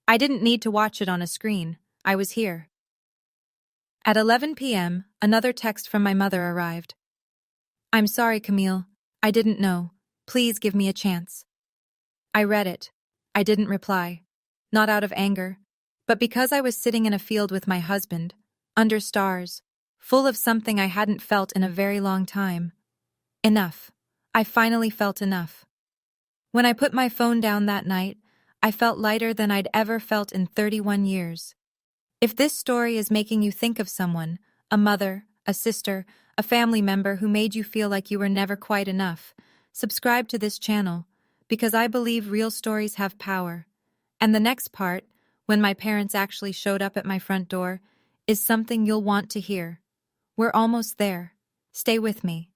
I didn't need to watch it on a screen. I was here. At 11 p.m., another text from my mother arrived. "I'm sorry, Camille. I didn't know. Please give me a chance." I read it. I didn't reply. Not out of anger, But because I was sitting in a field with my husband, under stars, full of something I hadn't felt in a very long time. Enough. I finally felt enough. When I put my phone down that night, I felt lighter than I'd ever felt in 31 years. If this story is making you think of someone, a mother, a sister, a family member who made you feel like you were never quite enough, subscribe to this channel, because I believe real stories have power. And the next part, when my parents actually showed up at my front door, is something you'll want to hear. We're almost there. Stay with me.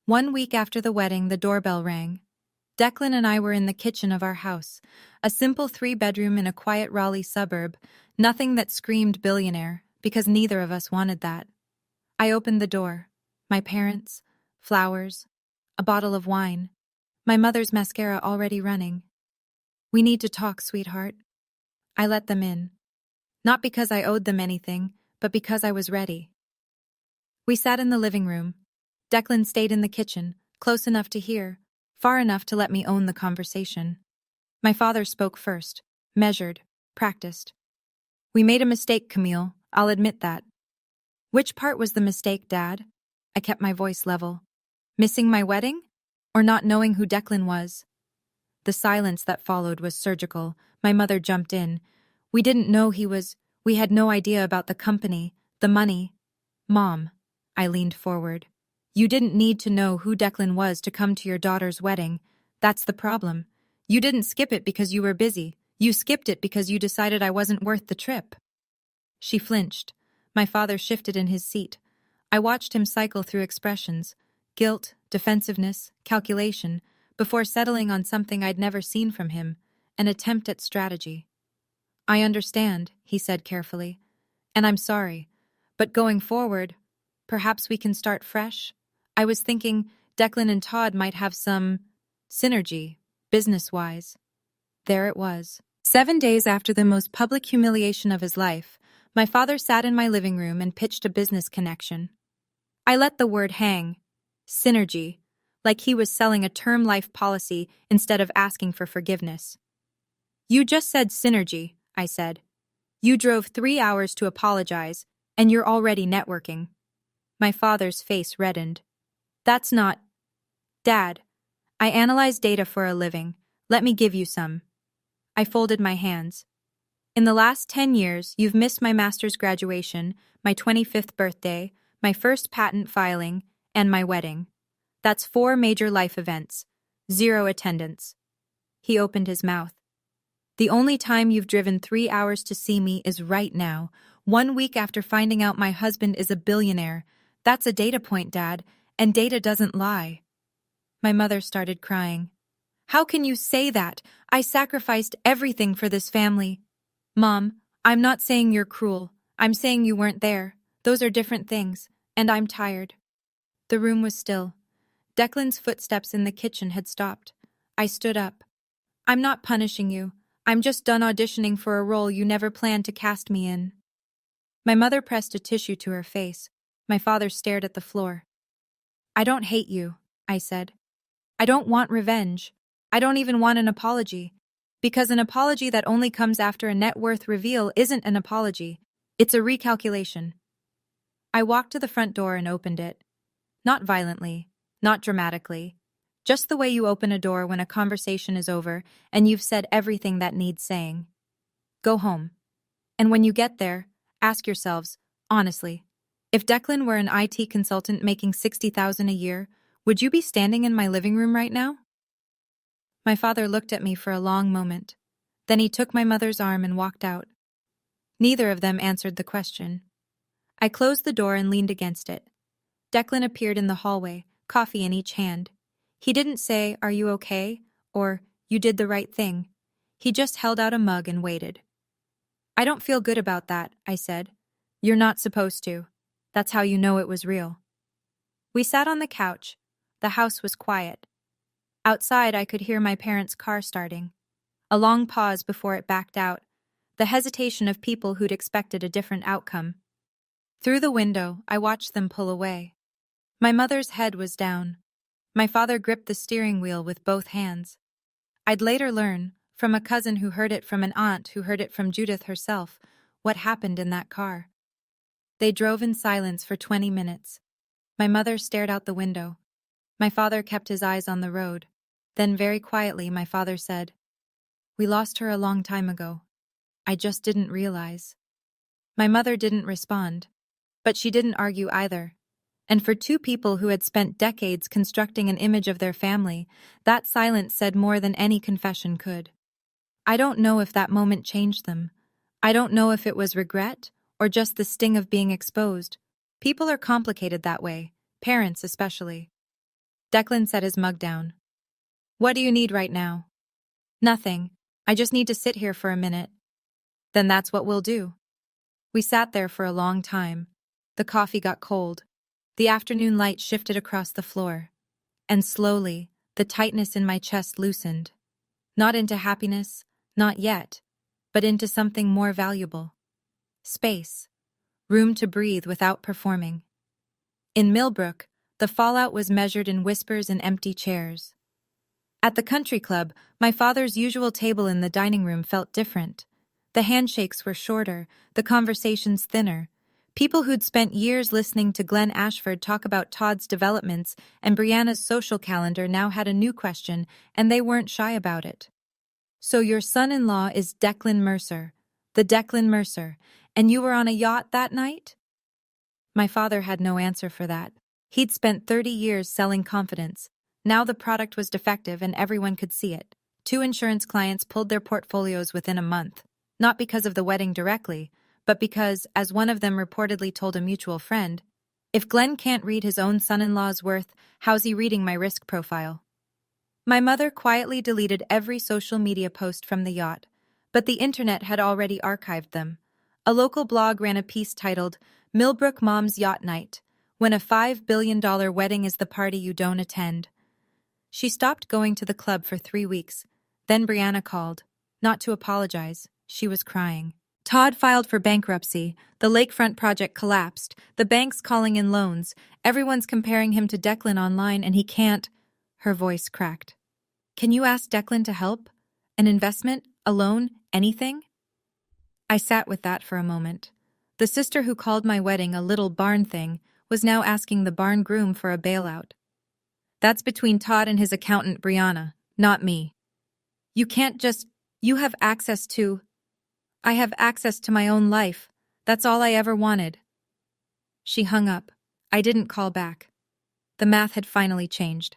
1 week after the wedding, the doorbell rang. Declan and I were in the kitchen of our house, a simple 3-bedroom in a quiet Raleigh suburb, nothing that screamed billionaire, because neither of us wanted that. I opened the door. My parents, flowers, a bottle of wine, my mother's mascara already running. "We need to talk, sweetheart." I let them in. Not because I owed them anything, but because I was ready. We sat in the living room. Declan stayed in the kitchen, close enough to hear, far enough to let me own the conversation. My father spoke first, measured, practiced. "We made a mistake, Camille. I'll admit that." "Which part was the mistake, Dad?" I kept my voice level. "Missing my wedding? Or not knowing who Declan was?" The silence that followed was surgical. My mother jumped in. "We didn't know he was. We had no idea about the company, the money." "Mom," I leaned forward, "you didn't need to know who Declan was to come to your daughter's wedding. That's the problem. You didn't skip it because you were busy. You skipped it because you decided I wasn't worth the trip." She flinched. My father shifted in his seat. I watched him cycle through expressions: guilt, defensiveness, calculation, before settling on something I'd never seen from him, an attempt at strategy. "I understand," he said carefully, "and I'm sorry. But going forward, perhaps we can start fresh? I was thinking Declan and Todd might have some synergy, business-wise." There it was. 7 days after the most public humiliation of his life, my father sat in my living room and pitched a business connection. I let the word hang. Synergy. Like he was selling a term life policy instead of asking for forgiveness. "You just said synergy," I said. "You drove 3 hours to apologize, and you're already networking." My father's face reddened. "That's not..." "Dad, I analyze data for a living. Let me give you some." I folded my hands. "In the last 10 years, you've missed my master's graduation, my 25th birthday, my first patent filing, and my wedding. That's 4 major life events. 0 attendance." He opened his mouth. "The only time you've driven 3 hours to see me is right now, 1 week after finding out my husband is a billionaire. That's a data point, Dad, and data doesn't lie." My mother started crying. "How can you say that? I sacrificed everything for this family." "Mom, I'm not saying you're cruel. I'm saying you weren't there. Those are different things, and I'm tired." The room was still. Declan's footsteps in the kitchen had stopped. I stood up. "I'm not punishing you. I'm just done auditioning for a role you never planned to cast me in." My mother pressed a tissue to her face. My father stared at the floor. "I don't hate you," I said. "I don't want revenge. I don't even want an apology. Because an apology that only comes after a net worth reveal isn't an apology. It's a recalculation." I walked to the front door and opened it. Not violently, not dramatically. Just the way you open a door when a conversation is over and you've said everything that needs saying. Go home. And when you get there, ask yourselves, honestly, if Declan were an IT consultant making $60,000 a year, would you be standing in my living room right now? My father looked at me for a long moment. Then he took my mother's arm and walked out. Neither of them answered the question. I closed the door and leaned against it. Declan appeared in the hallway, coffee in each hand. He didn't say, "Are you okay?" or "You did the right thing." He just held out a mug and waited. "I don't feel good about that," I said. "You're not supposed to. That's how you know it was real." We sat on the couch. The house was quiet. Outside, I could hear my parents' car starting. A long pause before it backed out, the hesitation of people who'd expected a different outcome. Through the window, I watched them pull away. My mother's head was down. My father gripped the steering wheel with both hands. I'd later learn, from a cousin who heard it from an aunt who heard it from Judith herself, What happened in that car? They drove in silence for 20 minutes. My mother stared out the window. My father kept his eyes on the road. Then very quietly, my father said, "We lost her a long time ago. I just didn't realize." My mother didn't respond, but she didn't argue either. And for two people who had spent decades constructing an image of their family, that silence said more than any confession could. I don't know if that moment changed them. I don't know if it was regret or just the sting of being exposed. People are complicated that way, parents especially. Declan set his mug down. "What do you need right now?" "Nothing. I just need to sit here for a minute." "Then that's what we'll do." We sat there for a long time. The coffee got cold. The afternoon light shifted across the floor. And slowly, the tightness in my chest loosened. Not into happiness, not yet, but into something more valuable. Space. Room to breathe without performing. In Millbrook, the fallout was measured in whispers and empty chairs. At the country club, my father's usual table in the dining room felt different. The handshakes were shorter, the conversations thinner. People who'd spent years listening to Glenn Ashford talk about Todd's developments and Brianna's social calendar now had a new question, and they weren't shy about it. "So your son-in-law is Declan Mercer, the Declan Mercer, and you were on a yacht that night?" My father had no answer for that. He'd spent 30 years selling confidence. Now the product was defective and everyone could see it. 2 insurance clients pulled their portfolios within a month, not because of the wedding directly, but because, as one of them reportedly told a mutual friend, "If Glenn can't read his own son-in-law's worth, how's he reading my risk profile?" My mother quietly deleted every social media post from the yacht, but the internet had already archived them. A local blog ran a piece titled, "Millbrook Mom's Yacht Night, When a $5 billion Wedding is the Party You Don't Attend." She stopped going to the club for 3 weeks. Then Brianna called. Not to apologize, she was crying. Todd filed for bankruptcy, the lakefront project collapsed, the bank's calling in loans, everyone's comparing him to Declan online and he can't. Her voice cracked. "Can you ask Declan to help? An investment? A loan? Anything?" I sat with that for a moment. The sister who called my wedding a little barn thing was now asking the barn groom for a bailout. "That's between Todd and his accountant Brianna, not me. You can't just, you have access to..." "I have access to my own life. That's all I ever wanted." She hung up. I didn't call back. The math had finally changed.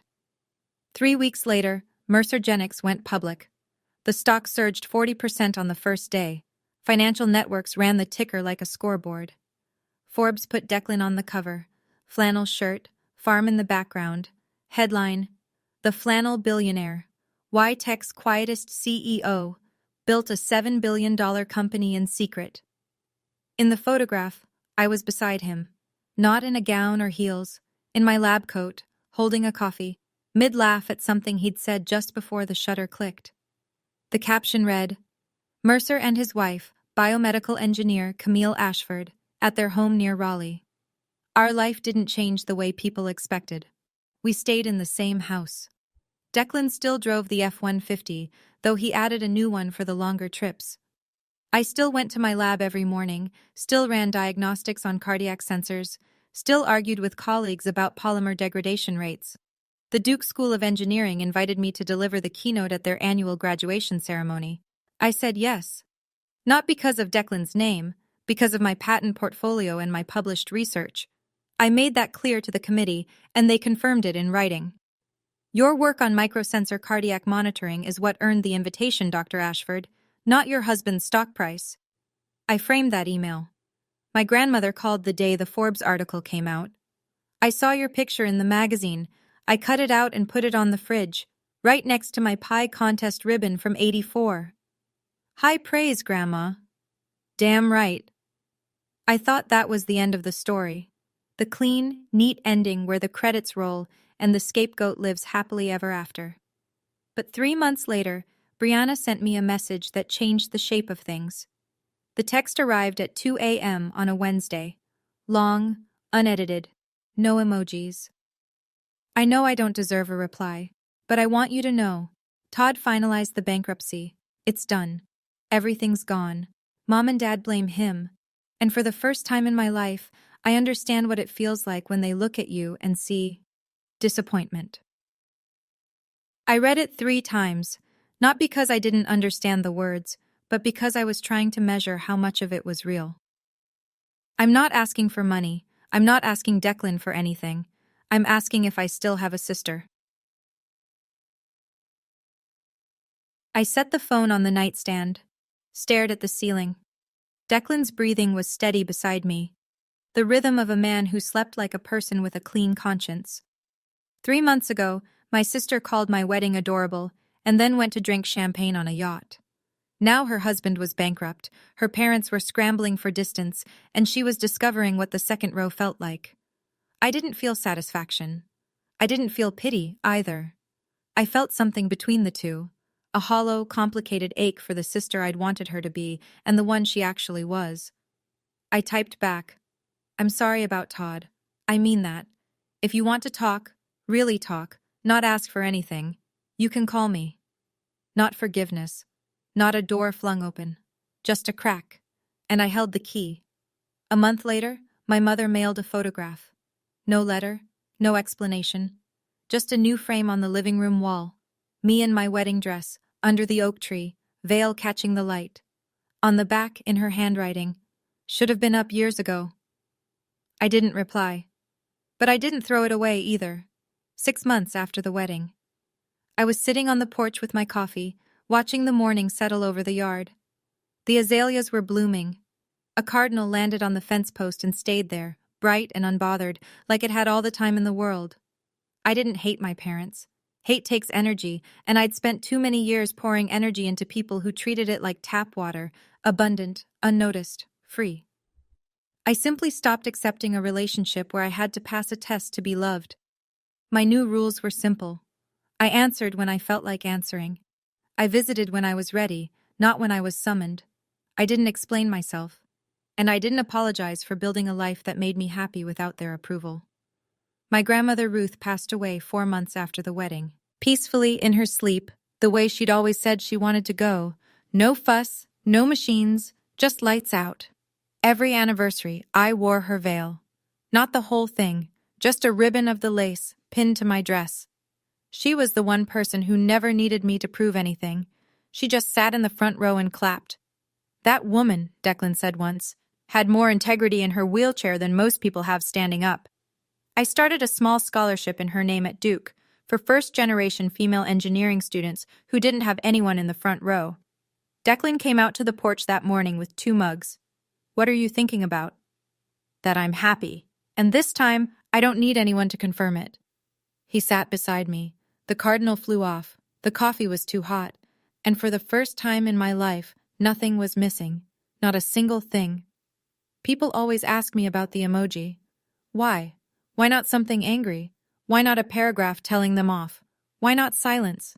3 weeks later, Mercergenics went public. The stock surged 40% on the first day. Financial networks ran the ticker like a scoreboard. Forbes put Declan on the cover. Flannel shirt, farm in the background. Headline, "The Flannel Billionaire. Why Tech's Quietest CEO Built a $7 billion company in secret." In the photograph, I was beside him. Not in a gown or heels, in my lab coat, holding a coffee, mid-laugh at something he'd said just before the shutter clicked. The caption read, "Mercer and his wife, biomedical engineer Camille Ashford, at their home near Raleigh." Our life didn't change the way people expected. We stayed in the same house. Declan still drove the F-150, though he added a new one for the longer trips. I still went to my lab every morning, still ran diagnostics on cardiac sensors, still argued with colleagues about polymer degradation rates. The Duke School of Engineering invited me to deliver the keynote at their annual graduation ceremony. I said yes. Not because of Declan's name, because of my patent portfolio and my published research. I made that clear to the committee, and they confirmed it in writing. "Your work on microsensor cardiac monitoring is what earned the invitation, Dr. Ashford, not your husband's stock price." I framed that email. My grandmother called the day the Forbes article came out. "I saw your picture in the magazine. I cut it out and put it on the fridge, right next to my pie contest ribbon from '84. "High praise, Grandma." "Damn right." I thought that was the end of the story. The clean, neat ending where the credits roll and the scapegoat lives happily ever after. But 3 months later, Brianna sent me a message that changed the shape of things. The text arrived at 2 a.m. on a Wednesday. Long, unedited, no emojis. "I know I don't deserve a reply, but I want you to know. Todd finalized the bankruptcy. It's done. Everything's gone. Mom and Dad blame him. And for the first time in my life, I understand what it feels like when they look at you and see disappointment. I read it 3 times, not because I didn't understand the words, but because I was trying to measure how much of it was real. I'm not asking for money. I'm not asking Declan for anything. I'm asking if I still have a sister. I set the phone on the nightstand, stared at the ceiling. Declan's breathing was steady beside me, the rhythm of a man who slept like a person with a clean conscience. 3 months ago, my sister called my wedding adorable and then went to drink champagne on a yacht. Now her husband was bankrupt, her parents were scrambling for distance, and she was discovering what the second row felt like. I didn't feel satisfaction. I didn't feel pity, either. I felt something between the two, a hollow, complicated ache for the sister I'd wanted her to be and the one she actually was. I typed back, "I'm sorry about Todd. I mean that. If you want to talk, really talk, not ask for anything, you can call me." Not forgiveness. Not a door flung open. Just a crack. And I held the key. A month later, my mother mailed a photograph. No letter, no explanation. Just a new frame on the living room wall. Me in my wedding dress, under the oak tree, veil catching the light. On the back, in her handwriting, "Should have been up years ago." I didn't reply. But I didn't throw it away either. 6 months after the wedding. I was sitting on the porch with my coffee, watching the morning settle over the yard. The azaleas were blooming. A cardinal landed on the fence post and stayed there, bright and unbothered, like it had all the time in the world. I didn't hate my parents. Hate takes energy, and I'd spent too many years pouring energy into people who treated it like tap water, abundant, unnoticed, free. I simply stopped accepting a relationship where I had to pass a test to be loved. My new rules were simple. I answered when I felt like answering. I visited when I was ready, not when I was summoned. I didn't explain myself. And I didn't apologize for building a life that made me happy without their approval. My grandmother Ruth passed away 4 months after the wedding. Peacefully in her sleep, the way she'd always said she wanted to go. No fuss, no machines, just lights out. Every anniversary, I wore her veil. Not the whole thing, just a ribbon of the lace pinned to my dress. She was the one person who never needed me to prove anything. She just sat in the front row and clapped. "That woman," Declan said once, "had more integrity in her wheelchair than most people have standing up." I started a small scholarship in her name at Duke for first-generation female engineering students who didn't have anyone in the front row. Declan came out to the porch that morning with 2 mugs. "What are you thinking about?" "That I'm happy. And this time, I don't need anyone to confirm it." He sat beside me. The cardinal flew off. The coffee was too hot. And for the first time in my life, nothing was missing. Not a single thing. People always ask me about the emoji. Why? Why not something angry? Why not a paragraph telling them off? Why not silence?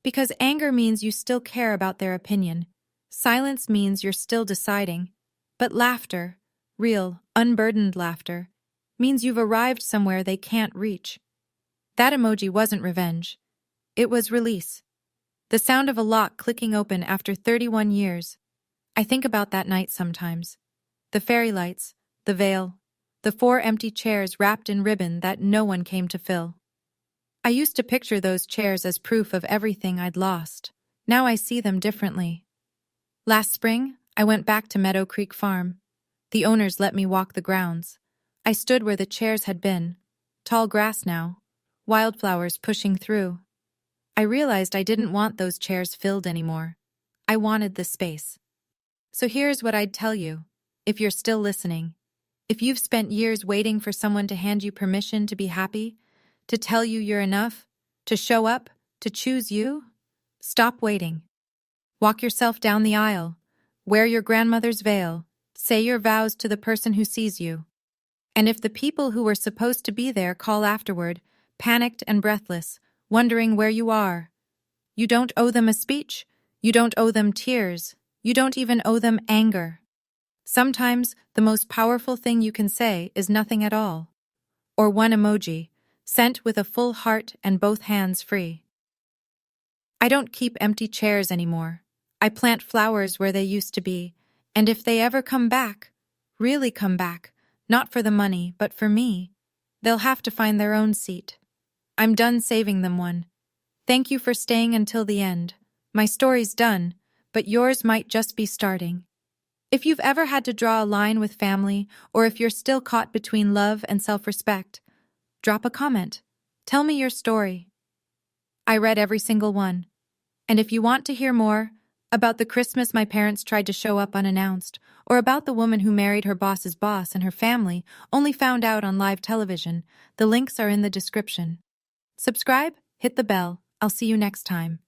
Because anger means you still care about their opinion. Silence means you're still deciding. But laughter, real, unburdened laughter, means you've arrived somewhere they can't reach. That emoji wasn't revenge. It was release. The sound of a lock clicking open after 31 years. I think about that night sometimes. The fairy lights, the veil, the 4 empty chairs wrapped in ribbon that no one came to fill. I used to picture those chairs as proof of everything I'd lost. Now I see them differently. Last spring, I went back to Meadow Creek Farm. The owners let me walk the grounds. I stood where the chairs had been. Tall grass now. Wildflowers pushing through. I realized I didn't want those chairs filled anymore. I wanted the space. So here's what I'd tell you, if you're still listening. If you've spent years waiting for someone to hand you permission to be happy, to tell you you're enough, to show up, to choose you, stop waiting. Walk yourself down the aisle. Wear your grandmother's veil. Say your vows to the person who sees you. And if the people who were supposed to be there call afterward, panicked and breathless, wondering where you are, you don't owe them a speech. You don't owe them tears. You don't even owe them anger. Sometimes the most powerful thing you can say is nothing at all. Or one emoji, sent with a full heart and both hands free. I don't keep empty chairs anymore. I plant flowers where they used to be, And if they ever come back, really come back, not for the money, but for me, they'll have to find their own seat. I'm done saving them one. Thank you for staying until the end. My story's done, but yours might just be starting. If you've ever had to draw a line with family, or if you're still caught between love and self-respect, drop a comment. Tell me your story. I read every single one. And if you want to hear more about the Christmas my parents tried to show up unannounced, or about the woman who married her boss's boss and her family only found out on live television, the links are in the description. Subscribe, hit the bell. I'll see you next time.